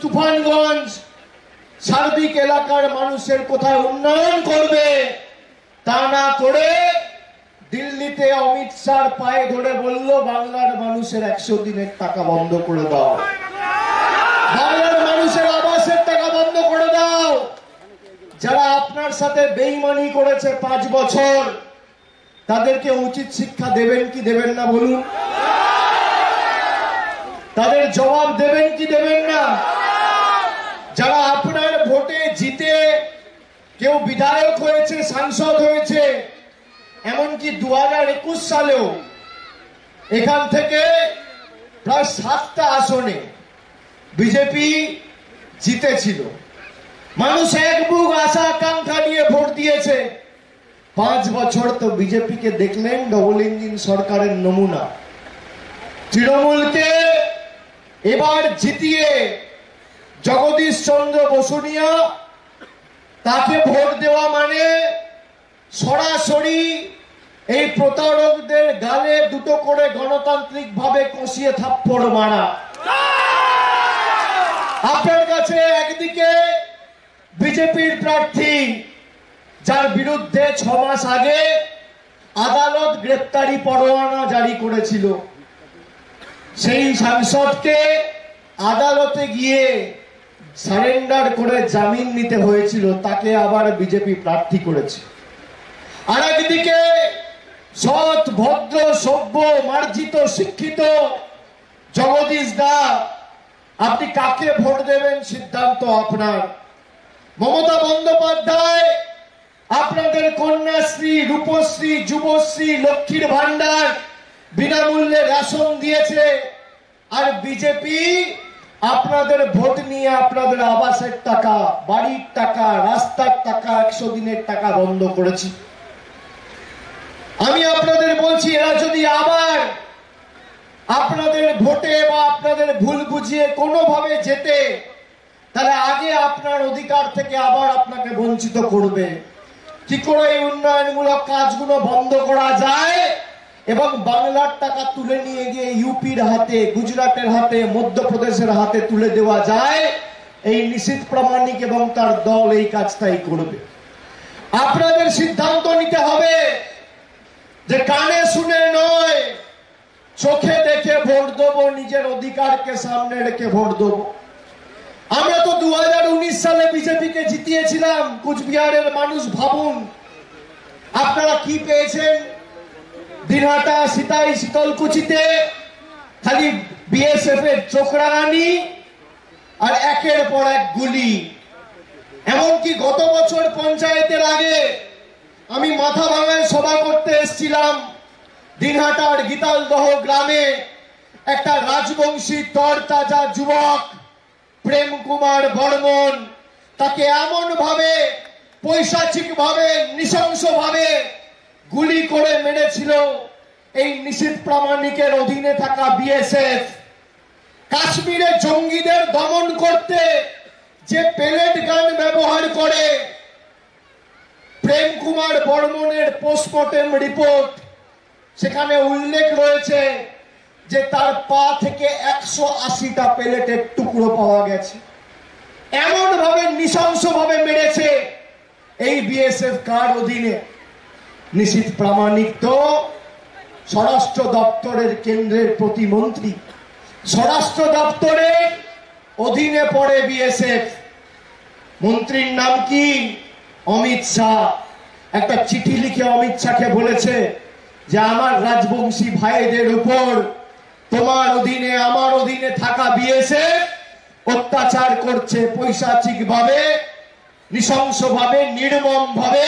তুফানগঞ্জ সার্বিক এলাকার মানুষের কোথায় উন্নয়ন করবে, তা না করে দিল্লিতে অমিত শাহর পায়ে ধরে বলল বাংলার মানুষের 100 দিনের টাকা বন্ধ করে দাও, বাংলার মানুষের আবাসের টাকা বন্ধ করে দাও। যারা আপনার সাথে বেইমানি করেছে 5 বছর, তাদেরকে উচিত শিক্ষা দেবেন কি দেবেন না বলুন? তাদের জবাব দেবেন কি দেবেন না? যারা আপনার ভোটে জিতে কেউ বিধায়ক হয়েছে, সাংসদ হয়েছে, এমনকি 2021 সালেও এখান থেকে প্রায় 7টা আসনে বিজেপি জিতেছিল। মানুষ এক বুক আশা আকাঙ্ক্ষা নিয়ে ভোট দিয়েছে। 5 বছর তো বিজেপিকে দেখলেন ডবল ইঞ্জিন সরকারের নমুনা। তৃণমূলকে এবার জিতিয়ে জগদীশ চন্দ্র বসুনিয়া, তাকে ভোট দেওয়া মানে সরাসরি এই প্রতারকদের গালে 2টো করে গণতান্ত্রিক ভাবে কষিয়ে থাপ্পড় মারা। আপনার কাছে একদিকে বিজেপির প্রার্থী, যার বিরুদ্ধে 6 মাস আগে আদালত গ্রেপ্তারি পরোয়ানা জারি করেছিল, সেই সাংসদকে আদালতে গিয়ে সারেন্ডার করে জামিন নিতে হয়েছিল, তাকে আবার বিজেপি প্রার্থী করেছে। আর একদিকে সৎ, ভদ্র, সভ্য, মার্জিত, শিক্ষিত জগদীশ দা, আপনি কাকে ভোট দেবেন সিদ্ধান্ত আপনার। মমতা বন্দ্যোপাধ্যায় আপনাদের কন্যাশ্রী, রূপশ্রী, যুবশ্রী, লক্ষ্মীর ভান্ডার, বিনামূল্যে রেশন দিয়েছে। আর বিজেপি আপনাদের ভোট নিয়ে আপনাদের আবাসের টাকা, বাড়ির টাকা, রাস্তার টাকা, 100 দিনের টাকা বন্ধ করেছে। আমি আপনাদের বলছি, এরা যদি আবার আপনাদের ভোটে বা আপনাদের ভুল বুঝিয়ে কোনোভাবে জেতে, তাহলে আগে আপনার অধিকার থেকে আবার আপনাকে বঞ্চিত করবে। কি করে এই উন্নয়নমূলক কাজগুলো বন্ধ করা যায় এবং বাংলার টাকা তুলে নিয়ে গিয়ে ইউপির হাতে, গুজরাটের হাতে, মধ্যপ্রদেশের হাতে তুলে দেওয়া যায়, এই নিশীথ প্রামাণিক এবং তার দল এই কাজটাই করবে। আপনাদের সিদ্ধান্ত নিতে হবে যে কানে শুনে নয়, চোখে দেখে ভোট দেবো, নিজের অধিকারকে সামনে রেখে ভোট দেবো। আমরা তো 2019 সালে বিজেপিকে জিতিয়েছিলাম। কুচবিহারের মানুষ ভাবুন আপনারা কি পেয়েছেন। দিনহাটা, সিতাই, শীতলকুচিতে খালি বিএসএফ এর চোখরাঙানি আর একের পর এক গুলি। এমনকি গত বছর পঞ্চায়েতের আগে আমি মাথা ভাঙায় সভা করতে এসেছিলাম। দিনহাটার গীতালদহ গ্রামে একটা রাজবংশী তরতাজা যুবক প্রেম কুমার বর্মন, তাকে এমন ভাবে পৈশাচিক ভাবে, নৃশংস ভাবে গুলি করে মেরেছিল এই নিশীথ প্রামাণিকের অধীনে থাকা বিএসএফ। কাশ্মীরে জঙ্গিদের দমন করতে যে পেলেট গান ব্যবহার করে, প্রেম কুমার বর্মনের পোস্টমর্টেম রিপোর্ট, সেখানে উল্লেখ রয়েছে যে তার পা থেকে 180টা পেলেটের টুকরো পাওয়া গেছে। এমন ভাবে নৃশংস ভাবে মেরেছে এই বিএসএফ। কার অধীনে? নিশীথ প্রামাণিক তো স্বরাষ্ট্র দপ্তরের কেন্দ্রের প্রতিমন্ত্রী। স্বরাষ্ট্র দপ্তরের অধীনে পড়ে বিএসএফ। মন্ত্রীর নাম কি? অমিত শাহ। একটা চিঠি লিখে অমিত শাহকে বলেছে যে আমার রাজবংশী ভাইদের উপর তোমার অধীনে, আমার অধীনে থাকা বিএসএফ অত্যাচার করছে, পৈশাচিক ভাবে, নৃশংস ভাবে, নির্মম ভাবে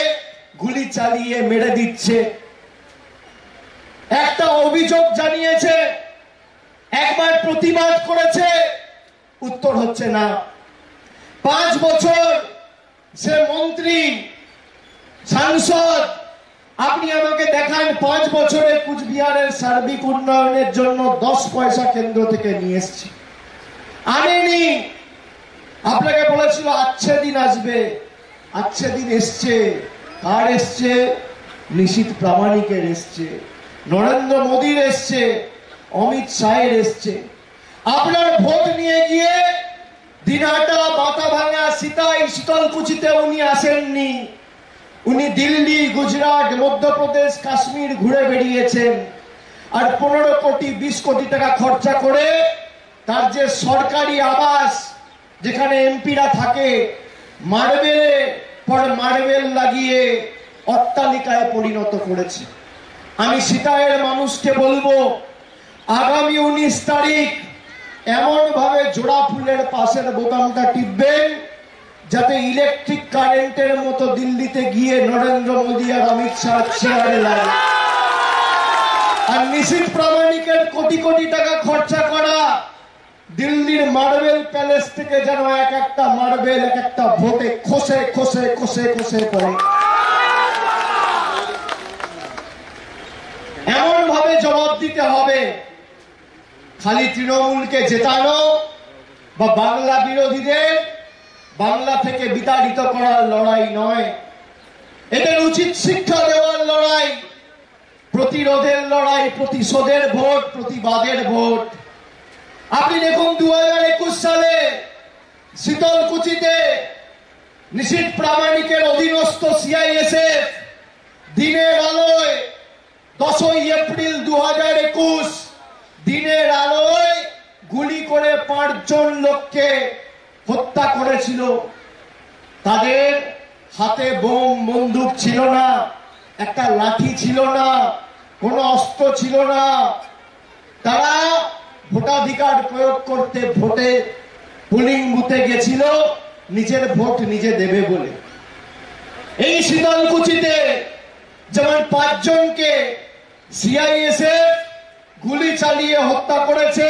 গুলি চালিয়ে মেরে দিচ্ছে। একটা অভিযোগ জানিয়েছে, একবার প্রতিবাদ করেছে, উত্তর হচ্ছে না। 5 বছর সে মন্ত্রী, সাংসদ, আপনি আমাকে দেখান 5 বছরে কুচবিহারের সার্বিক উন্নয়নের জন্য 10 পয়সা কেন্দ্র থেকে নিয়ে এসেছি। আনেনি। আপনাকে বলেছিল আচ্ছা দিন আসবে, আচ্ছা দিন এসছে। কার এসছে? নিশীথ প্রামাণিকের এসছে, নরেন্দ্র মোদীর এসছে, অমিত শাহের এসছে। আপনার ভোট নিয়ে গিয়ে দিনহাটা, মাথাভাঙা, সিতাই, শীতলকুচিতে উনি আসেননি। উনি দিল্লি, গুজরাট, মধ্যপ্রদেশ, কাশ্মীর ঘুরে বেরিয়েছেন। আর 15 কোটি 20 কোটি টাকা খরচা করে তার যে সরকারি আবাস, যেখানে এমপিরা থাকে, মার্বেলে পর মার্বেল লাগিয়ে অট্টালিকায় পরিণত করেছে। আমি সিতাইয়ের মানুষকে বলবো, আগামী 19 তারিখ এমন ভাবে জোড়া ফুলের পাশের বোতামটা টিপবেন যাতে ইলেকট্রিক কারেন্টের মতো দিল্লিতে গিয়ে নরেন্দ্র মোদী আর অমিত শাহ চেয়ারে লাগে। আর নিশীথ প্রামাণিকের কোটি কোটি টাকা খরচা করা দিল্লির মার্বেল প্যালেস থেকে যেন এক একটা মার্বেল এক একটা ভোটে খসে খসে খসে খসে পড়ে, এমন ভাবে জবাব দিতে হবে। খালি তৃণমূলকে জেতানো বা বাংলা বিরোধীদের বাংলা থেকে বিতাড়িত করার লড়াই নয়, এদের উচিত শিক্ষা দেওয়ার লড়াই, প্রতিরোধের লড়াই, প্রতিশোধের ভোট, প্রতিবাদের ভোট। আপনি দেখুন 2021 সালে শীতলকুচিতে নিশীথ প্রামাণিকের অধীনস্থ সিআইএসএফ দিনের আলোয় 10ই এপ্রিল 2021 দিনের আলোয় গুলি করে 5 জন লোককে হত্যা করেছিল। তাদের হাতে বোম, বন্দুক ছিল না, একটা লাঠি ছিল না, কোনো অস্ত্র ছিল না। তারা ভোটাধিকার প্রয়োগ করতে ভোটে পোলিং বুথে গেছিল নিজের ভোট নিজে দেবে বলে। এই শীতলকুচিতে যেমন 5 জনকে সিআইএসএফ গুলি চালিয়ে হত্যা করেছে,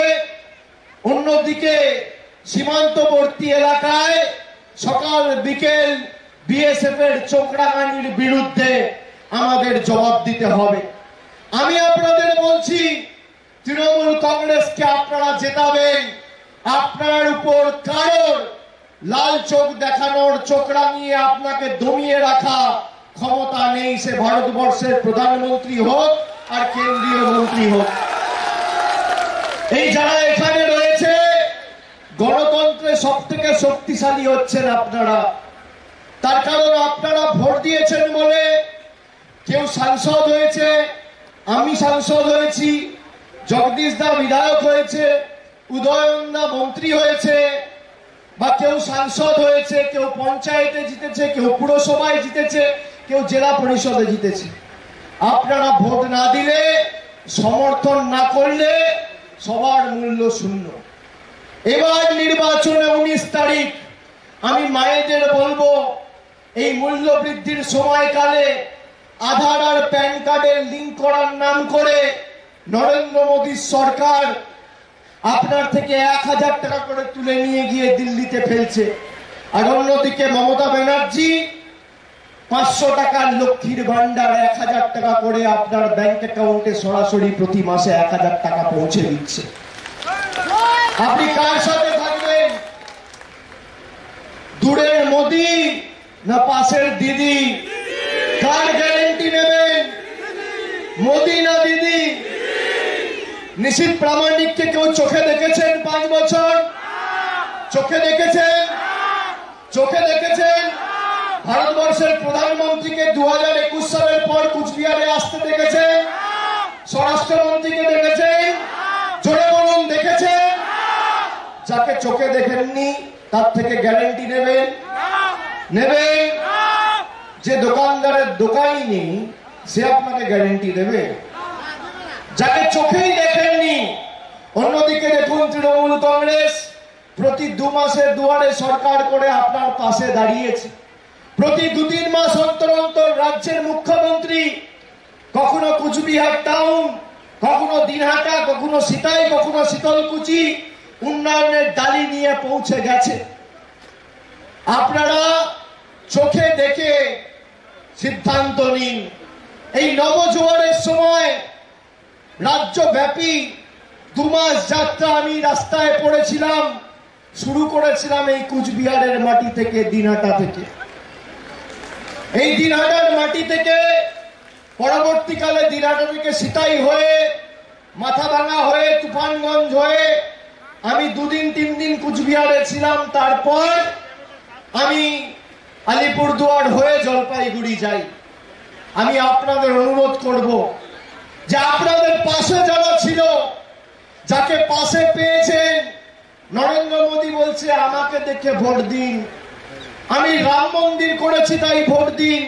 অন্যদিকে সীমান্তবর্তী এলাকায় সকাল বিকেল বিএসএফ এর চোখরাঙানির বিরুদ্ধে আমাদের জবাব দিতে হবে। আমি আপনাদের বলছি, তৃণমূল কংগ্রেসকে আপনারা জেতাবেন, আপনার উপর কারোর লাল চোখ দেখানোর, চোখ রাঙিয়ে আপনাকে দমিয়ে রাখা ক্ষমতা নেই, সে ভারতবর্ষের প্রধানমন্ত্রী হোক আর কেন্দ্রীয় মন্ত্রী হোক। এই যারা এখানে রয়েছে, গণতন্ত্রে সব থেকে শক্তিশালী হচ্ছেন আপনারা। তার কারণ আপনারা ভোট দিয়েছেন বলে কেউ সাংসদ হয়েছে, আমি সাংসদ হয়েছি, জগদীশ দা বিধায়ক হয়েছে, উদয়ন দা মন্ত্রী হয়েছে, বা কেউ সাংসদ হয়েছে, কেউ পঞ্চায়েতে জিতেছে, কেউ পুরসভায় জিতেছে, কেউ জেলা পরিষদে জিতেছে। আপনারা ভোট না দিলে, সমর্থন না করলে সবার মূল্য শূন্য। এবার নির্বাচনে 19 তারিখ আমি মায়েদের বলবো, এই মূল্য বৃদ্ধির সময়কালে আধার আর প্যান কার্ডের লিঙ্ক করার নাম করে নরেন্দ্র মোদীর সরকার আপনার থেকে 1000 টাকা করে তুলে নিয়ে গিয়ে দিল্লিতে ফেলছে। আর অন্যদিকে মমতা ব্যানার্জি 500 টাকার লক্ষ্মীর ভান্ডার 1000 টাকা করে আপনার ব্যাংক অ্যাকাউন্টে সরাসরি প্রতি মাসে 1000 টাকা পৌঁছে দিচ্ছে। আপনি কার সাথে থাকবেন? দূরের মোদি না পাশের দিদি? কার গ্যারেন্টি নেবেন, মোদি না দিদি? নিশীথ প্রামাণিককে কেউ চোখে দেখেছেন 5 বছর? চোখে দেখেছেন? চোখে দেখেছেন? ভারতবর্ষের প্রধানমন্ত্রীকে 2021 সালের পর কুচবিহারে আসতে দেখেছেন? স্বরাষ্ট্রমন্ত্রীকে দেখেছেন? জোরে বলুন, দেখেছেন? যাকে চোখে দেখেননি তার থেকে গ্যারেন্টি নেবেন? নেবেন? যে দোকানদারের দোকানই নেই সে আপনাকে গ্যারেন্টি দেবে? যাকে চোখেই দেখেননি। অন্যদিকে দেখুন, তৃণমূল কংগ্রেস প্রতি 2 মাসে দুয়ারে সরকার করে আপনার পাশে দাঁড়িয়েছে। প্রতি 2-3 মাস অন্তর অন্তর রাজ্যের মুখ্যমন্ত্রী কখনো কুচবিহার টাউন, কখনো দিনহাটা, কখনো সিতাই, কখনো শীতলকুচি উন্নয়নের ডালি নিয়ে পৌঁছে গেছে। আপনারা চোখে দেখে সিদ্ধান্ত নিন। এই নবজোয়ারের সময় রাজ্যব্যাপী 2 মাস যাত্রা আমি রাস্তায় পড়েছিলাম। শুরু করেছিলাম এই কুচবিহারের মাটি থেকে, দিনহাটা থেকে। এই দিনহাটার মাটি থেকে পরবর্তীকালে দিনহাটা থেকে সিতাই হয়ে, মাথাভাঙা হয়ে, তুফানগঞ্জ হয়ে আমি 2 দিন 3 দিন কুচবিহারে ছিলাম, তারপর আমি আলিপুরদুয়ার হয়ে জলপাইগুড়ি যাই। আমি আপনাদের অনুরোধ করব যে আপনাদের পাশে যারা ছিল, যাকে পাশে পেয়েছেন, নরেন্দ্র মোদী বলছে আমাকে দেখে ভোট দিন, আমি রাম মন্দির করেছি তাই ভোট দিন।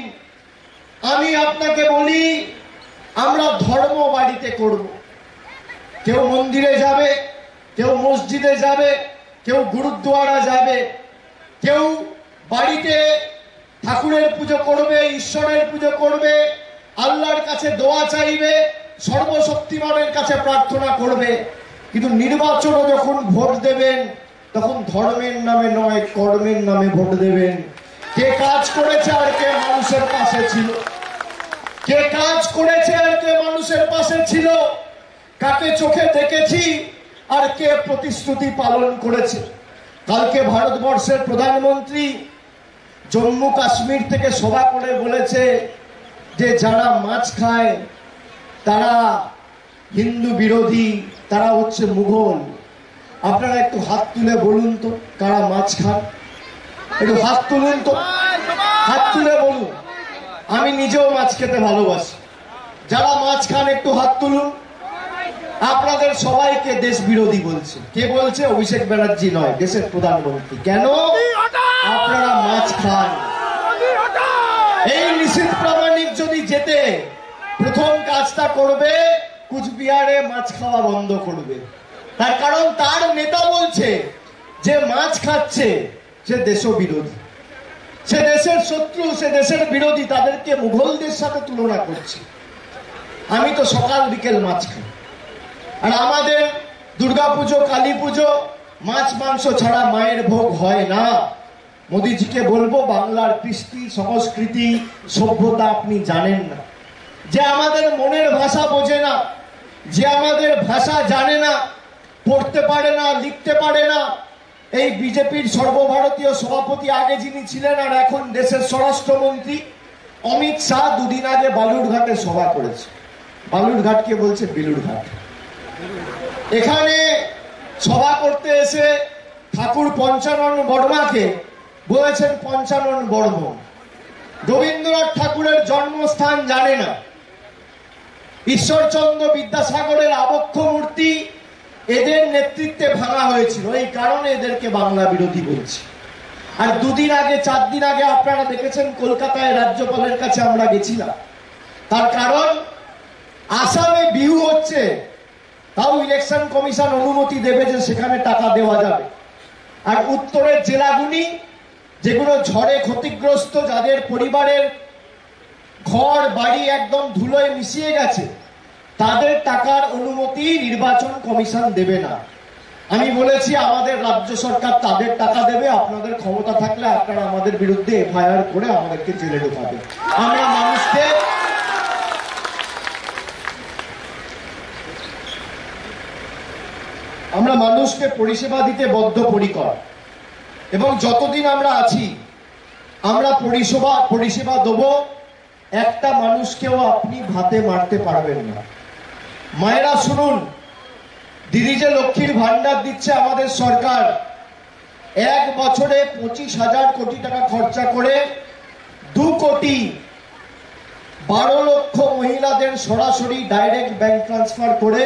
আমি আপনাকে বলি, আমরা ধর্ম বাড়িতে করব। কেউ মন্দিরে যাবে, কেউ মসজিদে যাবে, কেউ গুরুদ্বারা যাবে, কেউ বাড়িতে ঠাকুরের পুজো করবে, ঈশ্বরের পুজো করবে, আল্লাহর কাছে দোয়া চাইবে, সর্বশক্তিমানের কাছে প্রার্থনা করবে। কিন্তু নির্বাচনে যখন ভোট দেবেন তখন ধর্মের নামে নয়, কর্মের নামে ভোট দেবেন। কে কাজ করেছে আর কে মানুষের পাশে ছিল, কে কাজ করেছে আর কে মানুষের পাশে ছিল, কাকে চোখে দেখেছি আর কে প্রতিশ্রুতি পালন করেছে। কালকে ভারতবর্ষের প্রধানমন্ত্রী জম্মু কাশ্মীর থেকে সভা করে বলেছে যে যারা মাছ খায় তারা হিন্দু বিরোধী, তারা হচ্ছে মুঘল। আপনারা একটু হাত তুলে বলুন তো কারা মাছ খান, একটু হাত তুলুন তো, হাত তুলে বলুন। আমি নিজেও মাছ খেতে ভালোবাসি, যারা মাছ খান একটু হাত তুলুন। আপনাদের সবাইকে দেশ বিরোধী বলছে, কে বলছে? অভিষেক ব্যানার্জি নয়, দেশের প্রধানমন্ত্রী। কেন? আপনারা মাছ খান। এই নিশীথ প্রামাণিক যদি যেতে, প্রথম কাজটা করবে কুচবিহারে মাছ খাওয়া বন্ধ করবে। তার কারণ তার নেতা বলছে যে মাছ খাচ্ছে সে দেশবিরোধী, সে দেশের শত্রু, সে দেশের বিরোধী, তাদেরকে মুঘলদের সাথে তুলনা করছে। আমি তো সকাল বিকেল মাছ খাই, আর আমাদের দুর্গাপুজো, কালী পুজো মাছ মাংস ছাড়া মায়ের ভোগ হয় না। মোদিজিকে বলবো, বাংলার কৃষ্টি, সংস্কৃতি, সভ্যতা আপনি জানেন না, যে আমাদের মনের ভাষা বোঝে না, যে আমাদের ভাষা জানে না, পড়তে পারে না, লিখতে পারে না। এই বিজেপির সর্বভারতীয় সভাপতি আগে যিনি ছিলেন আর এখন দেশের স্বরাষ্ট্রমন্ত্রী অমিত শাহ 2 দিন আগে বালুরঘাটে সভা করেছে। বালুরঘাটকে বলছে বেলুরঘাট। এখানে সভা করতে এসে ঠাকুর পঞ্চানন বর্মাকে বলেছেন পঞ্চানন বর্মন। রবীন্দ্রনাথ ঠাকুরের জন্মস্থান জানে না। ঈশ্বরচন্দ্র বিদ্যাসাগরের আবক্ষ মূর্তি এদের নেতৃত্বে ভাঙা হয়েছিল, এই কারণে এদেরকে বাংলা বিরোধী বলছে। আর 2 দিন আগে, 4 দিন আগে আপনারা দেখেছেন কলকাতায় রাজ্যপালের কাছে আমরা গেছিলাম। তার কারণ আসামে বিহু হচ্ছে, তাও ইলেকশন কমিশন অনুমতি দেবে যে সেখানে টাকা দেওয়া যাবে। আর উত্তরের জেলাগুলি যেগুলো ঝড়ে ক্ষতিগ্রস্ত, যাদের পরিবারের ঘর বাড়ি একদম ধুলোয় মিশিয়ে গেছে, তাদের টাকার অনুমতি নির্বাচন কমিশন দেবে না। আমি বলেছি আমাদের রাজ্য সরকার তাদের টাকা দেবে, আপনাদের ক্ষমতা থাকলে আপনারা আমাদের বিরুদ্ধে এফআইআর করে আমাদেরকে জেলে ঢোকাবে। আমরা মানুষকে পরিষেবা দিতে বদ্ধপরিকর, এবং যতদিন আমরা আছি আমরা পরিষেবা দেবো। একটা মানুষকেও আপনি ভাতে মারতে পারবেন না। মায়েরা শুনুন, দিদি যে লক্ষ্মীর ভান্ডার দিচ্ছে আমাদের সরকার, 1 বছরে 25,000 কোটি টাকা খরচা করে 2,12,00,000 মহিলাদের সরাসরি ডাইরেক্ট ব্যাংক ট্রান্সফার করে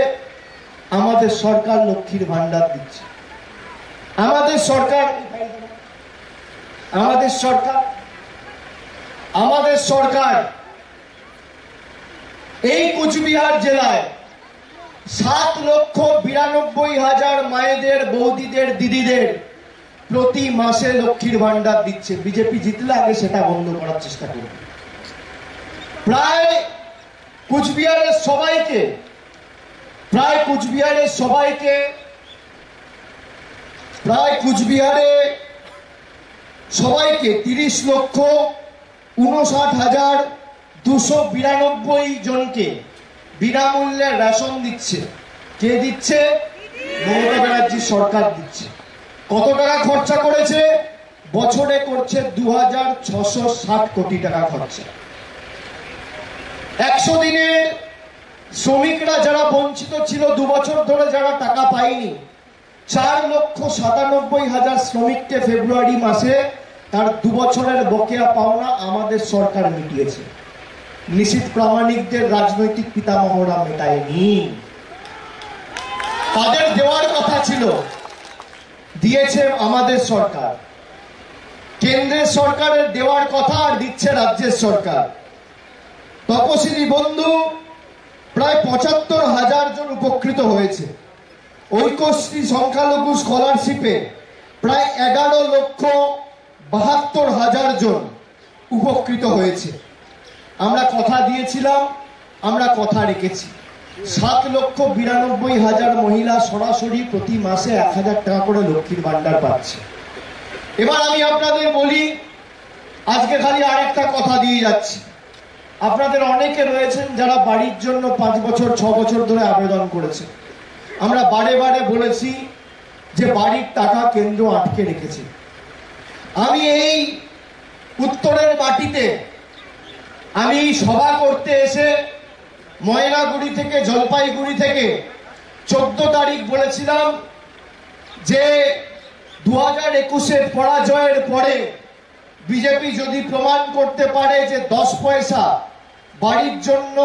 আমাদের সরকার লক্ষ্মীর ভান্ডার দিচ্ছে। আমাদের সরকার এই কুচবিহার জেলায় 7,92,000 মায়েদের, বৌদিদের, দিদিদের প্রতি মাসে লক্ষ্মীর ভান্ডার দিচ্ছে। বিজেপি জিতলে আগে সেটা বন্ধ করার চেষ্টা করবে। প্রায় কুচবিহারের সবাইকে 30,59,292 জনকে বিনামূল্যে রেশন দিচ্ছে। কে দিচ্ছে? মমতা ব্যানার্জি সরকার দিচ্ছে। কত টাকা খরচা করেছে? বছরে করছে 2,660 কোটি টাকা খরচা। 100 দিনের শ্রমিকরা যারা বঞ্চিত ছিল, 2 বছর ধরে যারা টাকা পায়নি, 4,97,000 শ্রমিককে ফেব্রুয়ারি মাসে তার 2 বছরের বকেয়া পাওনা আমাদের সরকার মিটিয়েছে। নিশীথ প্রামাণিকদের রাজনৈতিক পিতামহরা মেটায়নি। তাদের দেওয়ার কথা ছিল, দিয়েছে আমাদের সরকার। কেন্দ্রের সরকারের দেওয়ার কথা আর দিচ্ছে রাজ্যের সরকার। তপশিলি বন্ধু প্রায় 75,000 জন উপকৃত হয়েছে। ঐক্যশ্রী সংখ্যালঘু স্কলারশিপে প্রায় 11,72,000 জন উপকৃত হয়েছে। আমরা কথা দিয়েছিলাম, আমরা কথা রেখেছি। 7,92,000 মহিলা সরাসরি প্রতি মাসে 1,000 টাকা করে লক্ষ্মীর ভান্ডার পাচ্ছে। এবার আমি আপনাদের বলি, আজকে খালি আরেকটা কথা দিয়ে যাচ্ছি। আপনাদের অনেকে রয়েছেন যারা বাড়ির জন্য 5 বছর 6 বছর ধরে আবেদন করেছে। আমরা বারে বারে বলেছি যে বাড়ির টাকা কেন্দ্র আটকে রেখেছে। আমি এই উত্তরের মাটিতে আমি সভা করতে এসে ময়নাগুড়ি থেকে, জলপাইগুড়ি থেকে 14 তারিখ বলেছিলাম যে 2021-এর পরাজয়ের পরে বিজেপি যদি প্রমাণ করতে পারে যে 10 পয়সা বাড়ির জন্য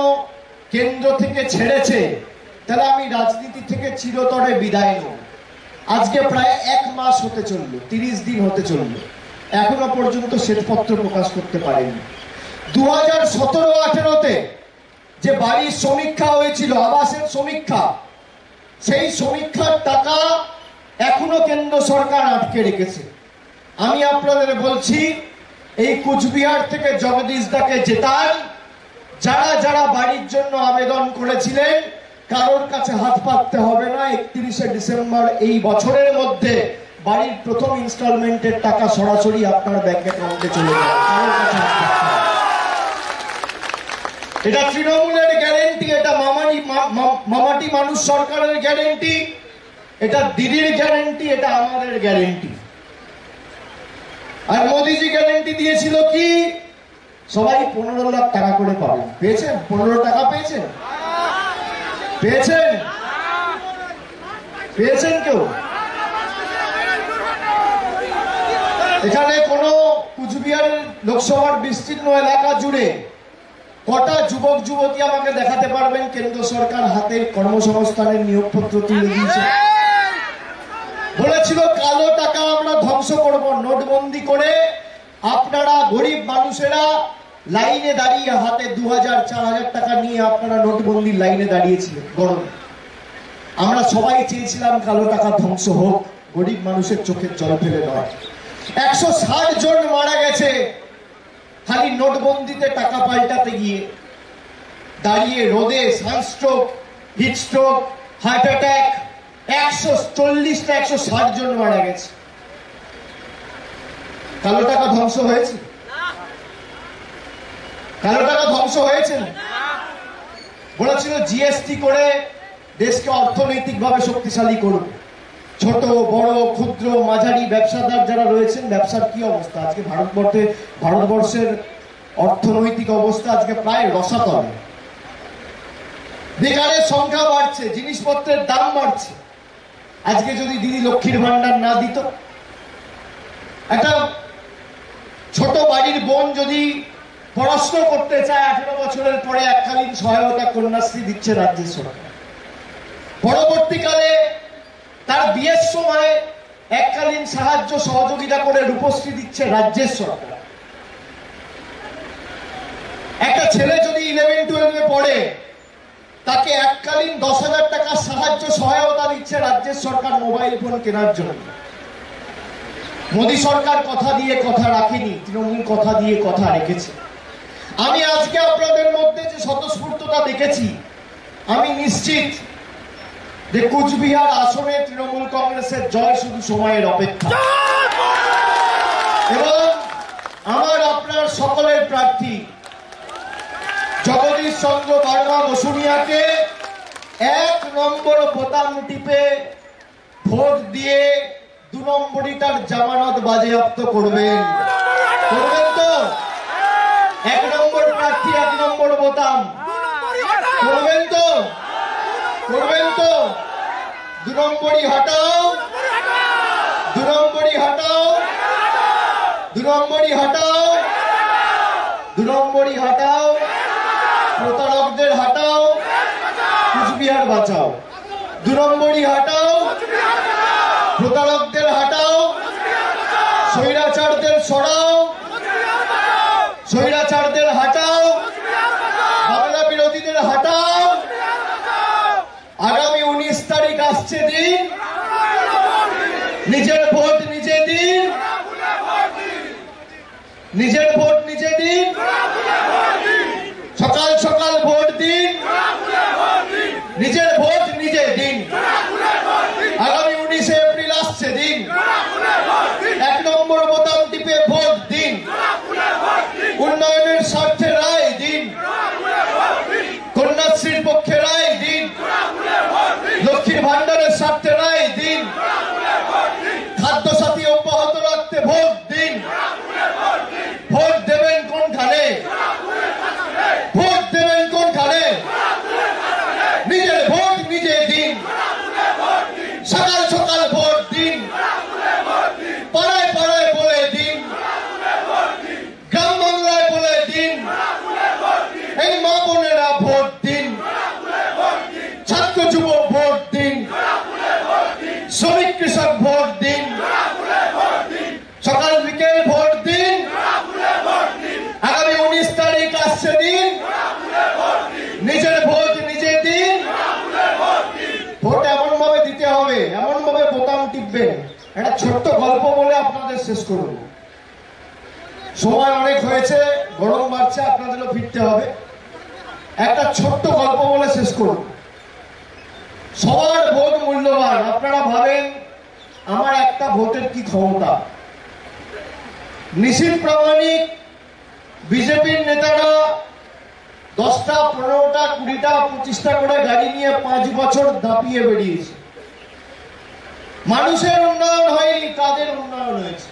কেন্দ্র থেকে ছেড়েছে, তাহলে আমি রাজনীতি থেকে চিরতরে বিদায় নেব। আজকে প্রায় 1 মাস হতে চলল, 30 দিন হতে চলল, এখনো পর্যন্ত শ্বেতপত্র প্রকাশ করতে পারেনি। 2017-18-তে যে বাড়ির সমীক্ষা হয়েছিল, আবাসের সমীক্ষা, সেই সমীক্ষার টাকা এখনো কেন্দ্র সরকার আটকে রেখেছে। আমি আপনাদের বলছি, এই কুচবিহার থেকে জগদীশ দাকে জেতান। যারা যারা বাড়ির জন্য আবেদন করেছিলেন, কারোর কাছে হাত পাততে হবে না। 31শে ডিসেম্বর এই বছরের মধ্যে বাড়ির প্রথম ইনস্টলমেন্টের টাকা সরাসরি আপনার ব্যাংক অ্যাকাউন্টে চলে যাবে। এটা তৃণমূলের গ্যারেন্টি, এটা মামাটি মানুষ সরকারের গ্যারেন্টি, এটা দিদির গ্যারেন্টি, এটা আমাদের গ্যারেন্টি। আর মোদিজি গ্যারেন্টি দিয়েছিল কি, সবাই 15 লাখ টাকা করে পাবেন। পেয়েছেন? 15 টাকা পেয়েছেন? পেয়েছেন? পেয়েছেন কেউ? এখানে কোন কুচবিহারের লোকসভার বিস্তীর্ণ এলাকা জুড়ে কটা যুবক যুবতী আমাকে দেখাতে পারবেন কেন্দ্র সরকার হাতে কর্মসংস্থানের নিয়োগপত্র তুলে দিয়েছে? বলেছিল কালো টাকা আমরা ধ্বংস করব, নোটবন্দি করে আপনারা গরিব মানুষেরা লাইনে দাঁড়িয়ে হাতে 2,000 4,000 টাকা নিয়ে আপনারা নোটবন্দির লাইনে দাঁড়িয়েছিলেন গরমে। আমরা সবাই চেয়েছিলাম কালো টাকা ধ্বংস হোক, গরিব মানুষের চোখের জল ফেলে নয়। 160 জন মারা গেছে খালি নোটবন্দিতে টাকা পাল্টাতে গিয়ে। দাঁড়িয়ে রোদে সানস্ট্রোক, হিটস্ট্রোক, হার্ট অ্যাটাক, 140টা 160 জন মারা গেছে। কালো টাকা ধ্বংস হয়েছে? কালো টাকা ধ্বংস হয়েছে? বলেছিল জিএসটি করে দেশকে অর্থনৈতিকভাবে শক্তিশালী করবে। ছোট বড় ক্ষুদ্র মাঝারি ব্যবসাদার যারা রয়েছেন, ব্যবসার কি অবস্থা আজকে? ভারতবর্ষের অর্থনৈতিক অবস্থা আজকে প্রায় রসাতলে। বেকারের সংখ্যা বাড়ছে, জিনিসপত্রের দাম বাড়ছে। আজকে যদি দিদি লক্ষ্মীর ভান্ডার না দিত, একটা ছোট বাড়ির বোন যদি পড়াশোনা করতে চায় 18 বছরের পরে এককালীন সহায়তা কন্যাশ্রী দিচ্ছে রাজ্যের সরকার। পরবর্তীকালে তার বিয়ের সময় এককালীন সাহায্য সহযোগিতা করে রূপশ্রী দিচ্ছে রাজ্যের সরকার। একটা ছেলে যদি 11-12-এ পড়ে, তাকে এককালীন 10,000 টাকা সাহায্য সহায়তা দিচ্ছে রাজ্যের সরকার মোবাইল ফোন কেনার জন্য। মোদী সরকার কথা দিয়ে কথা রাখেনি, তৃণমূল কথা দিয়ে কথা রেখেছে। আমি আজকে আপনাদের মধ্যে যে স্বতঃস্ফূর্ততা দেখেছি, আমি নিশ্চিত যে কুচবিহার আসনে তৃণমূল কংগ্রেসের জয় শুধু সময়ের অপেক্ষা। এবং আমার আপনার সকলের প্রার্থী জগদীশ চন্দ্র বর্মা বসুনিয়াকে 1 নম্বর বোতাম টিপে ভোট দিয়ে 2 নম্বরিটার জামানত বাজেয়াপ্ত করবেন। করবেন তো? 1 নম্বর প্রার্থী 1 নম্বর বোতাম করবেন তো? করবেন তো? 2 নম্বরই হটাও। নম্বরই হটাও, 2 নম্বরই হটাও, 2 নম্বরই হটাও, প্রতারকদের হটাও, কুচবিহার বাঁচাও। 2 নম্বরই হটাও, প্রতারকদের হটাও, স্বৈরাচারদের সরাও, স্বৈরাচারদের হটাও, বাংলা বিরোধীদের হটাও। আগামী 19 তারিখ আসছে দিন, নিজের ভোট নিজে দিন, নিজের ভোট নিজে দিন, সকাল সকাল ভোট দিন, নিজের ভোট নিজে দিন। আগামী 19 এপ্রিল আসছে দিন, 1 নম্বর বোতাম টিপে ভোট দিন, উন্নয়নের স্বার্থে রায় দিন, কন্যাশ্রীর পক্ষে রায় দিন, লক্ষ্মীর ভান্ডারের স্বার্থে রায় দিন, খাদ্য সাথী অব্যাহত রাখতে ভোট দিন। ভোট দেবেন কোনখানে? ভোট দেবেন কোনখানে? নিজের ভোট নিজে দিন, সকাল সকাল ভোট দিন, পাড়ায় পাড়ায় বলে দিন, গ্রাম বাংলায় বলে দিন, এই মা বোনেরা ভোট দিন, ছাত্র যুব ভোট দিন, শ্রমিক কৃষক ভোট দিন, সকাল বিকেল ভোট দিন। আগামী 19 তারিখ আসছে দিন, নিজের ভোট নিজে দিন। ভোট এমন ভাবে দিতে হবে, এমন ভাবে বোতাম টিপবেন। একটা ছোট্ট গল্প বলে আপনাদের শেষ করব। সময় অনেক হয়েছে, গরম বাড়ছে, আপনাদেরও ফিরতে হবে। একটা ছোট্ট গল্প বলে শেষ করব। সবার ভোট মূল্যবান। আপনারা ভাবেন আমার একটা ভোটের কি ক্ষমতা? নিশীথ প্রামাণিক বিজেপির নেতারা 10টা 15টা 20টা 25টা করে গাড়ি নিয়ে 5 বছর দাপিয়ে বেরিয়েছে। মানুষের উন্নয়ন হয়নি, কাদের উন্নয়ন হয়েছে?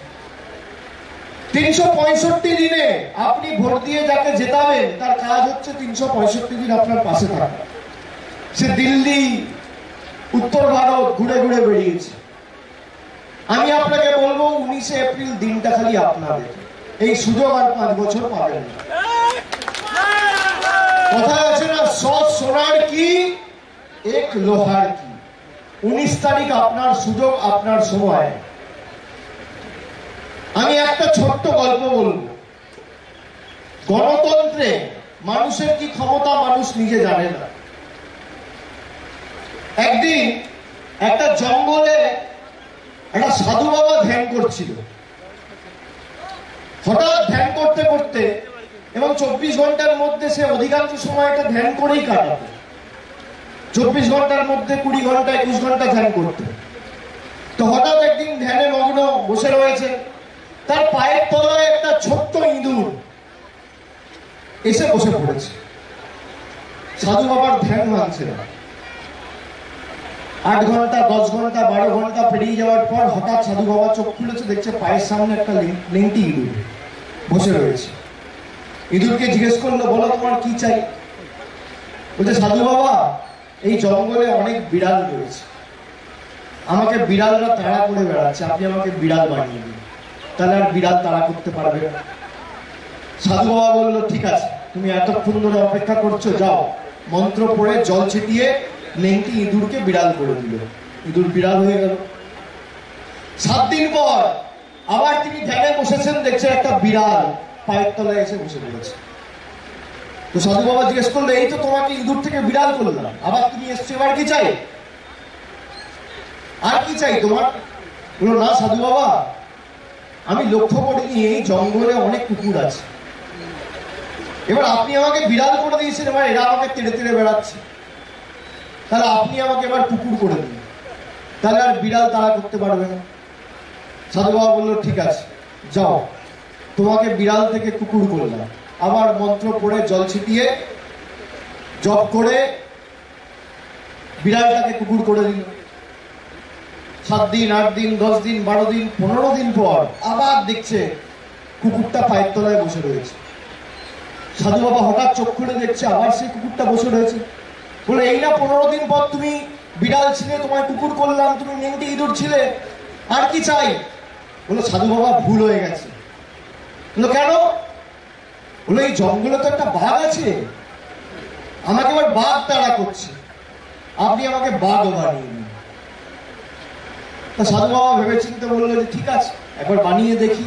365 দিনে আপনি ভোট দিয়ে যাকে জেতাবেন তার কাজ হচ্ছে 365 দিন আপনার পাশে থাকা। সে দিল্লি, উত্তর ভারত ঘুরে ঘুরে বেরিয়েছে। আমি আপনাকে বলবো 19 এপ্রিল দিনটা খালি আপনাদের। এই সুযোগ আর 5 বছর পাবেন না। কথা আছে না, 100 সোনার কি, 1 লোহার কি। 19 তারিখ আপনার সুযোগ, আপনার সময়। আমি একটা ছোট্ট গল্প বলবো। গণতন্ত্রে মানুষের কি ক্ষমতা মানুষ নিজে জানে না। একদিন একটা জঙ্গলে একটা সাধু বাবা ধ্যান করছিল। হঠাৎ ধ্যান করতে করতে, এবং 24 ঘন্টার মধ্যে সে অধিকাংশ সময়টা ধ্যান করেই কাটাতো। 24 ঘন্টার মধ্যে 20 ঘন্টা 21 ঘন্টা ধ্যান করতে। তো হঠাৎ একদিন ধ্যানে মগ্ন বসে রয়েছে, তার পায়ের তলায় একটা ছোট্ট ইঁদুর এসে বসে পড়েছে। সাধু বাবার ধ্যান ভাঙছে না। 8 ঘন্টা 10 ঘন্টা 12 ঘন্টা পেরিয়ে যাওয়ার পর হঠাৎ সাধু বাবা চোখ খুলেছে, দেখছে পায়ের সামনে একটা লেংটি ইঁদুর বসে রয়েছে। ইঁদুরকে জিজ্ঞেস করলো, বলো তোমার কি চাই? বলছে, সাধু বাবা এই জঙ্গলে অনেক বিড়াল রয়েছে, আমাকে বিড়ালরা তাড়া করে বেড়াচ্ছে, আপনি আমাকে বিড়াল বানিয়ে দিন, তাহলে আর বিড়াল তাড়া করতে পারবে না। সাধু বাবা বললো, ঠিক আছে, তুমি এতক্ষণ ধরে অপেক্ষা করছো, যাও মন্ত্র পড়ে জল ছিটিয়ে নেংটি ইঁদুরকে বিড়াল করে দিল। ইঁদুর বিড়াল হয়ে গেল। 7 দিন পর আবার তিনি ধ্যানে বসেছেন, দেখছে একটা বিড়াল পায়ের তলায় এসে বসে পড়েছে। তো সাধু বাবা জিজ্ঞেস করলো, এই তো তোমাকে ইঁদুর থেকে বিড়াল করলাম, আবার তুমি এসছো, এবার কি চাই? আর কি চাই তোমার? বললো, না সাধু বাবা, আমি লক্ষ্য করিনি এই জঙ্গলে অনেক কুকুর আছে, এবার আপনি আমাকে বিড়াল করে দিয়েছেন, এবার এরা আমাকে তেড়ে তেড়ে বেড়াচ্ছে, তাহলে আপনি আমাকে এবার কুকুর করে দিন, তাহলে আর বিড়াল তাড়া করতে পারবে না। সাধু বাবা বললো, ঠিক আছে, যাও, তোমাকে বিড়াল থেকে কুকুর করলাম। আবার মন্ত্র পড়ে জল ছিটিয়ে জপ করে বিড়ালটাকে কুকুর করে দিল। 7 দিন 8 দিন 10 দিন 12 দিন 15 দিন পর আবার দেখছে কুকুরটা পায়ের তলায় বসে রয়েছে। সাধু বাবা হঠাৎ চোখ খুলে দেখছে আবার সেই কুকুরটা বসে রয়েছে। বলে, এই না 15 দিন পর তুমি বিড়াল ছিলে, তোমায় কুকুর করলাম, তুমি নেংটি ইঁদুর ছিলে, আর কি চাই? বললো সাধু বাবা ভুল হয়ে গেছে। বললো কেন? বললো এই জঙ্গলে তো একটা বাঘ আছে, আমাকে এবার বাঘ তাড়া করছে, আপনি আমাকে বাঘ বানিয়ে দিন। সাধু বাবা ভেবে চিন্তে বললো যে ঠিক আছে, একবার বানিয়ে দেখি।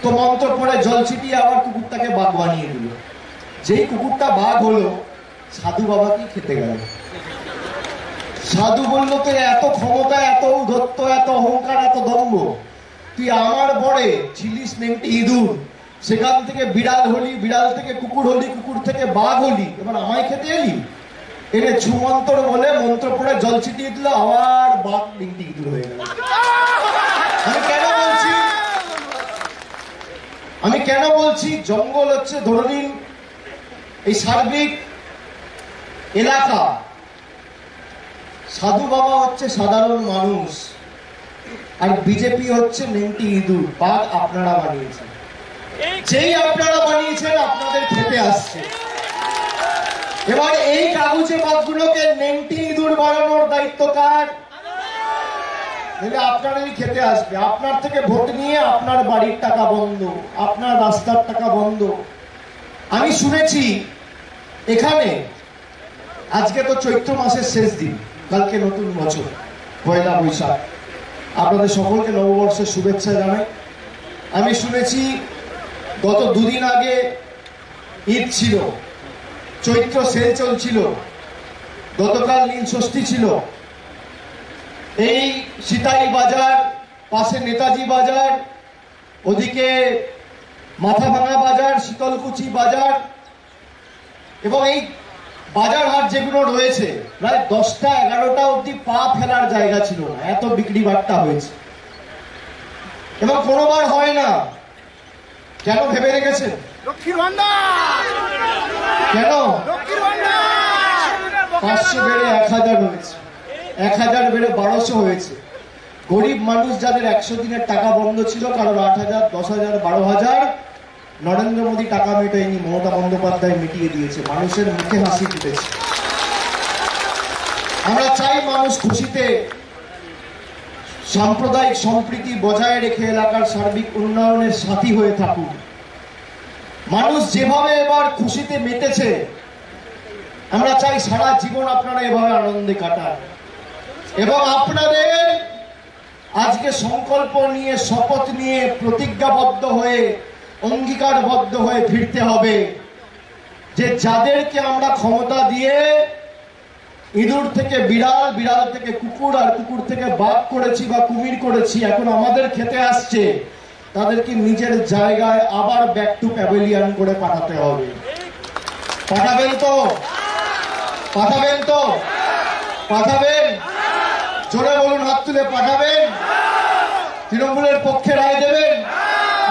তো মন্ত্র পড়ে জল ছিটিয়ে আবার কুকুরটাকে বাঘ বানিয়ে দিল। যেই কুকুরটা বাঘ হলো, সাধু বাবাকে খেতে গেল। সাধু বললো তো এত ক্ষমতা, এত ঔদ্ধত্য, এত অহংকার, এত দম্ভ, তুই আমার বড়ে ছিলিস নেংটি ইঁদুর, সেখান থেকে বিড়াল হলি, বিড়াল থেকে কুকুর হলি, কুকুর থেকে বাঘ হলি, এবার আমায় খেতে এলি? এনে ছুমন্তর বলে মন্ত্র পড়ে জল ছিটিয়ে দিল, আবার বাঘ নেংটি ইঁদুর হয়ে গেল। আমি কেন বলছি জঙ্গল হচ্ছে ধরে নিন এই সার্বিক এলাকা, সাধু বাবা হচ্ছে সাধারণ মানুষ, আর বিজেপি হচ্ছে নেংটি ইঁদুর। বাঘ আপনারা বানিয়েছেন, যেই আপনারা বানিয়েছেন আপনাদের খেতে আসছে। এবার এই কাগজে বাঘগুলোকে নেংটি ইঁদুর বানানোর দায়িত্ব কার? আপনারই খেতে আসবে। আপনার থেকে ভোট নিয়ে আপনার বাড়ির টাকা বন্ধ, আপনার রাস্তার টাকা বন্ধ। আমি শুনেছি এখানে আজকে তো চৈত্র মাসের শেষ দিন, কালকে নতুন বছর, পয়লা বৈশাখ। আপনাদের সকলকে নববর্ষের শুভেচ্ছা জানাই। আমি শুনেছি গত দুদিন আগে ঈদ ছিল, চৈত্র সেল চলছিল, গতকাল নীল ষষ্ঠী ছিল। এই সিতাই বাজার, পাশে নেতাজি বাজার, ওদিকে মাথাভাঙা বাজার, শীতলকুচি বাজার, এবং এই বাজার হাট যেগুলো রয়েছে প্রায় 10টা 11টা অব্দি পা ফেলার জায়গা ছিল না, এত বিক্রি বাট্টা হয়েছে। এবং কোনোবার হয় না, কেন ভেবে রেখেছেন? লক্ষ্মীর ভান্ডার কেন? 500 বেড়ে 1000 হয়েছে, 1000 বেড়ে 1200 হয়েছে। গরিব মানুষ যাদের 100 দিনের টাকা বন্ধ ছিল, কারোর 8000, 10,000, 12,000, নরেন্দ্র মোদী টাকা মেটায়নি, মমতা বন্দ্যোপাধ্যায় মিটিয়ে দিয়েছে, মানুষের মুখে হাসি ফুটেছে। আমরা চাই মানুষ খুশিতে সাম্প্রদায়িক সম্প্রীতি বজায় রেখে এলাকার সার্বিক উন্নয়নের সাথী হয়ে থাকুক। মানুষ যেভাবে এবার খুশিতে মেতেছে, আমরা চাই সারা জীবন আপনারা এভাবে আনন্দে কাটান। এবং আপনাদের আজকে সংকল্প নিয়ে, শপথ নিয়ে, প্রতিজ্ঞাবদ্ধ হয়ে, অঙ্গীকারবদ্ধ হয়ে ফিরতে হবে যে যাদেরকে আমরা ক্ষমতা দিয়ে ইঁদুর থেকে বিড়াল, বিড়াল থেকে কুকুর, আর কুকুর থেকে বাঘ করেছি বা কুমির করেছি, এখন আমাদের খেতে আসছে, তাদেরকে নিজের জায়গায় আবার ব্যাক টু প্যাভিলিয়ন করে পাঠাতে হবে। পাঠাবেন তো? পাঠাবেন তো? পাঠাবেন? জোরে বলুন, হাত তুলে পাঠাবেন? তৃণমূলের পক্ষে রায় দেবেন?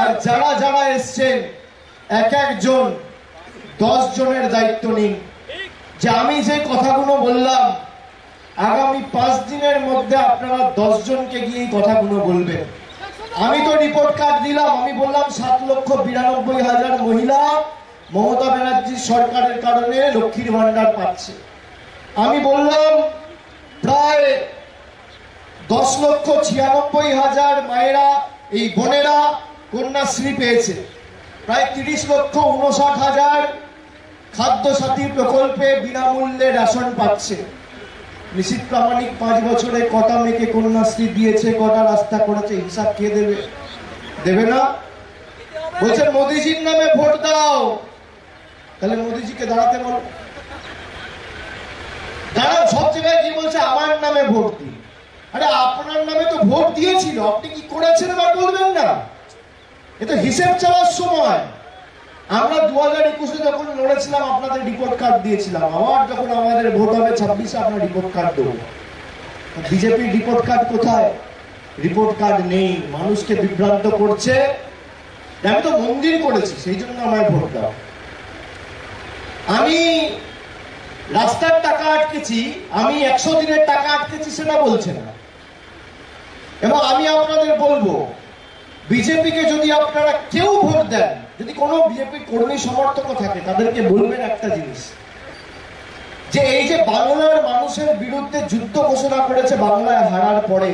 আর যারা যারা এসছেন এক একজন 10 জনের দায়িত্ব নিন, যে আমি যে কথাগুলো বললাম আগামী 5 দিনের মধ্যে আপনারা 10 জনকে গিয়ে কথাগুলো বলবেন। আমি তো রিপোর্ট কার্ড দিলাম, আমি বললাম 7,92,000 মহিলা মমতা ব্যানার্জি সরকারের কারণে লক্ষ্মীর ভান্ডার পাচ্ছে। আমি বললাম প্রায় 10,96,000 মায়েরা, এই বোনেরা কন্যাশ্রী পেয়েছে। প্রায় 30,59,000 খাদ্য সাথী প্রকল্পে বিনামূল্যে রেশন পাচ্ছে। নিশীথ প্রামাণিক 5 বছরে কটা মেয়েকে কন্যাশ্রী দিয়েছে, কটা রাস্তা করেছে, হিসাব কে দেবে? দেবে না? বলছে মোদিজির নামে ভোট দাও। তাহলে মোদিজিকে দাঁড়াতে বলো, দাঁড়াও। সব জায়গায় কি বলছে? আমার নামে ভোট দিই। আরে আপনার নামে তো ভোট দিয়েছিল, আপনি কি করেছেন বা বলবেন না? এ তো হিসেব চাওয়ার সময়। আমরা 2021-এ যখন লড়েছিলাম আপনাদের রিপোর্ট কার্ড দিয়েছিলাম, আবার যখন আমাদের ভোট হবে 26-এ আমরা রিপোর্ট কার্ড দেবো। বিজেপির রিপোর্ট কার্ড কোথায়? রিপোর্ট কার্ড নেই, মানুষকে বিভ্রান্ত করছে। আমি তো মন্দির করেছি, সেই জন্য আমায় ভোট দাও। আমি রাস্তার টাকা আটকেছি, আমি 100 দিনের টাকা আটকেছি সেটা বলছে না। এবং আমি আপনাদের বলবো, বিজেপিকে যদি আপনারা কেউ ভোট দেন, যদি কোনো বিজেপির কর্মী সমর্থক থাকে, তাদেরকে বলবেন একটা জিনিস, যে এই যে বাংলার মানুষের বিরুদ্ধে যুদ্ধ ঘোষণা করেছে বাংলায় হারার পরে,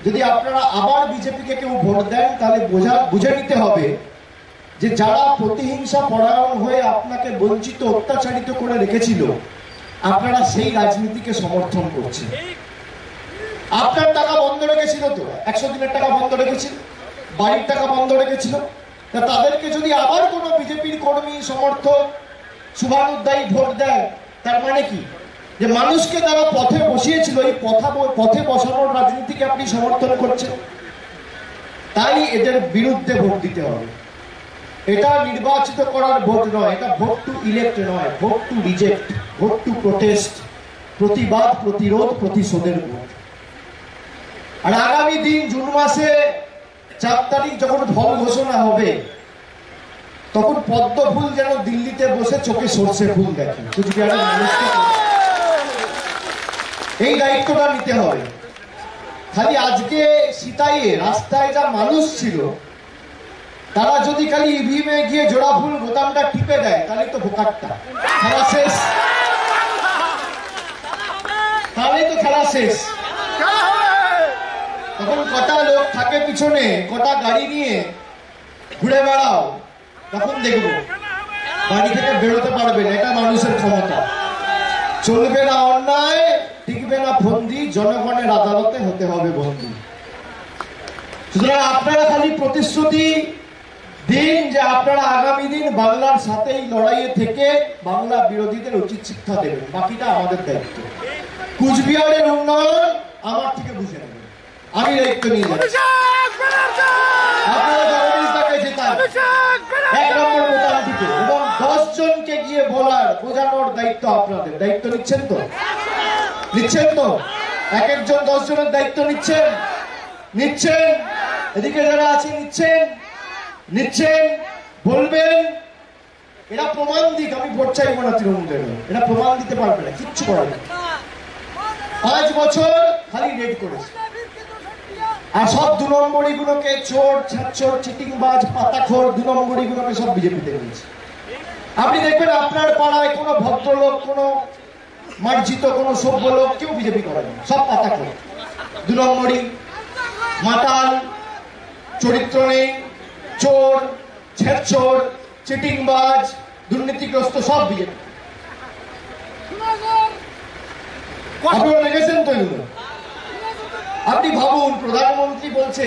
যদি আপনারা আবার বিজেপিকে কেউ ভোট দেন তাহলে বুঝে নিতে হবে যে যারা প্রতিহিংসা পরায়ণ হয়ে আপনাকে বঞ্চিত অত্যাচারিত করে রেখেছিল, আপনারা সেই রাজনীতিকে সমর্থন করছেন। আপনার টাকা বন্ধ রেখেছিল তো, 100 দিনের টাকা বন্ধ রেখেছিল, বাড়ির টাকা বন্ধ রেখেছিল। তাদেরকে যদি আবার কোনো বিজেপির কর্মী সমর্থক শুভানুধ্যায়ী ভোট দেয়, তার মানে কি? যে মানুষকে তারা পথে বসিয়েছিল, এই পথে বসানোর রাজনীতিকে আপনি সমর্থন করছেন। তাই এদের বিরুদ্ধে ভোট দিতে হবে। এটা নির্বাচিত করার ভোট নয়, এটা ভোট টু ইলেক্ট নয়, vote two reject, vote two protest, প্রতিবাদ, প্রতিরোধ, প্রতিশোধের ভোট। আর আগামী দিন জুন মাসে 4 তারিখ যখন ফল ঘোষণা হবে, তখন পদ্ম ফুল যেন দিল্লিতে বসে চোখে সর্ষে ফুল দেখে। কুচবিহারের মানুষকে এই দায়িত্বটা নিতে হবে। খালি আজকে সিতাইয়ে রাস্তায় যা মানুষ ছিল, তারা যদি খালি ইভিএমে গিয়ে জোড়া ফুল বোতামটা টিপে দেয়, তাহলে তো ভোকাটটা খেলা শেষ, তাহলে তো খেলা শেষ। তখন কটা লোক থাকে পিছনে, কটা গাড়ি নিয়ে ঘুরে বেড়াও, তখন দেখবো বাড়ি থেকে বেরোতে পারবে না। এটা মানুষের ক্ষমতা। চলবে না অন্যায়, টিকবে না ফন্দি, জনগণের আদালতে হতে হবে বন্দী। সুতরাং আপনারা খালি প্রতিশ্রুতি দিন যে আপনারা আগামী দিন বাংলার সাথে এই লড়াইয়ে থেকে বাংলা বিরোধীদের উচিত শিক্ষা দেবেন। বাকিটা আমাদের দায়িত্ব। কুচবিহারের উন্নয়ন আমার থেকে বুঝে নেবেন, আমি দায়িত্ব নিয়ে যাচ্ছি। আপনারা জগদীশদাকে জেতান 1 নম্বর বোতাম টিপে, এবং 10 জনকে গিয়ে বোঝানোর দায়িত্ব আপনাদের। দায়িত্ব নিচ্ছেন তো? নিচ্ছেন তো? এক একজন 10 জনের দায়িত্ব নিচ্ছেন? নিচ্ছেন? এদিকে যারা আছে নিচ্ছেন? নিচ্ছেন? বলবেন এরা প্রমাণ দিক, আমি ভোট চাইবো না তৃণমূলের। এরা প্রমাণ দিতে পারবে না, কিচ্ছু করার নেই। 5 বছর খালি রেড করেছে, আর সব 2 নম্বরী গুলোকে চোর, ছাচ্চর, চিটিংবাজ, পাতাখোর 2 নম্বরী গুলোকে সব বিজেপিতে নিয়েছে। আপনি দেখবেন আপনার পাড়ায় কোনো ভদ্রলোক, কোনো মার্জিত, কোনো সভ্য লোক কেউ বিজেপি করে না, সব পাতাখোর, 2 নম্বরী, মাতাল, চরিত্র নেই, চোর, ছেচর, চিটিংবাজ, দুর্নীতিগ্রস্ত, সব বিজেপি। আপনারা দেখেছেন তো এগুলো? আপনি ভাবুন, প্রধানমন্ত্রী বলছে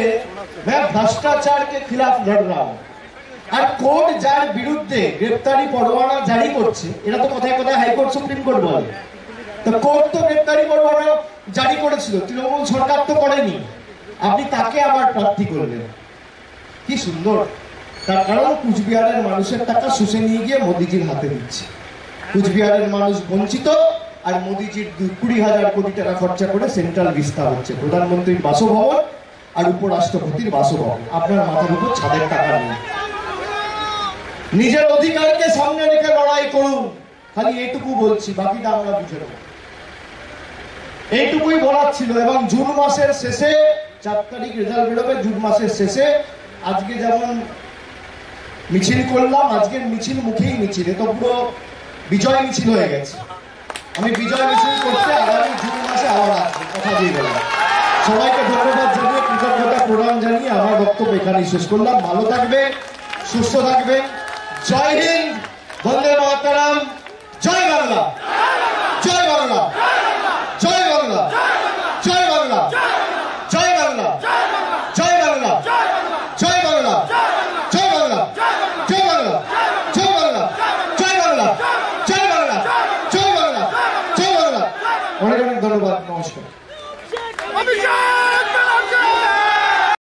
मैं भ्रष्टाचार के खिलाफ लड़ रहा हूं, আর কোর্ট যার বিরুদ্ধে গ্রেফতারি পরোয়ানা জারি করছে, এরা তো কোথায় কোথায় হাইকোর্ট, সুপ্রিম কোর্ট বলে, তো কোর্ট তো গ্রেফতারি পরোয়ানা জারি করেছিল, তৃণমূল সরকার তো করেনি। আপনি তাকে আবার প্রার্থী করলেন, কি সুন্দর। তার কারণ কুচবিহারের মানুষের টাকা শুষে নিয়ে গিয়ে মোদিজির হাতে দিচ্ছে। কুচবিহারের মানুষ বঞ্চিত, আর মোদিজির 20,000 কোটি টাকা খরচা করে সেন্ট্রাল বিস্তার হচ্ছে, প্রধানমন্ত্রীর বাসভবন আর উপরাষ্ট্রপতির বাসভবন। আপনার মাথার উপর ছাদের টাকা নেই। নিজের অধিকারকে সামনে রেখে লড়াই করুন, খালি এইটুকু বলছি, বাকিটা আমরা বুঝে নেব। এইটুকুই বলার ছিল। এবং জুন মাসের শেষে 4 তারিখ রেজাল্ট বেরোবে। জুন মাসের শেষে আজকে যেমন মিছিল করলাম, আজকের মিছিল মুখেই মিছিল, এ তো পুরো বিজয় মিছিল হয়ে গেছে। আমি বিজয় মিছিল করতে আগামী জুন মাসে আবার আসবো, কথা দিয়ে গেলাম। সবাইকে ধন্যবাদ জানিয়ে, কৃতজ্ঞতা প্রণাম জানিয়ে আমার বক্তব্য এখানেই শেষ করলাম। ভালো থাকবেন, সুস্থ থাকবেন। জয় হিন্দ, বন্দে মাতরম, জয় বাংলা, জয় বাংলা, জয় বাংলা, জয় বাংলা, জয় বাংলা, জয় বাংলা, জয় বাংলা, জয় বাংলা, জয় বাংলা, জয় বাংলা, জয় বাংলা, জয় বাংলা, জয় বাংলা, জয় বাংলা। অনেক অনেক ধন্যবাদ, নমস্কার।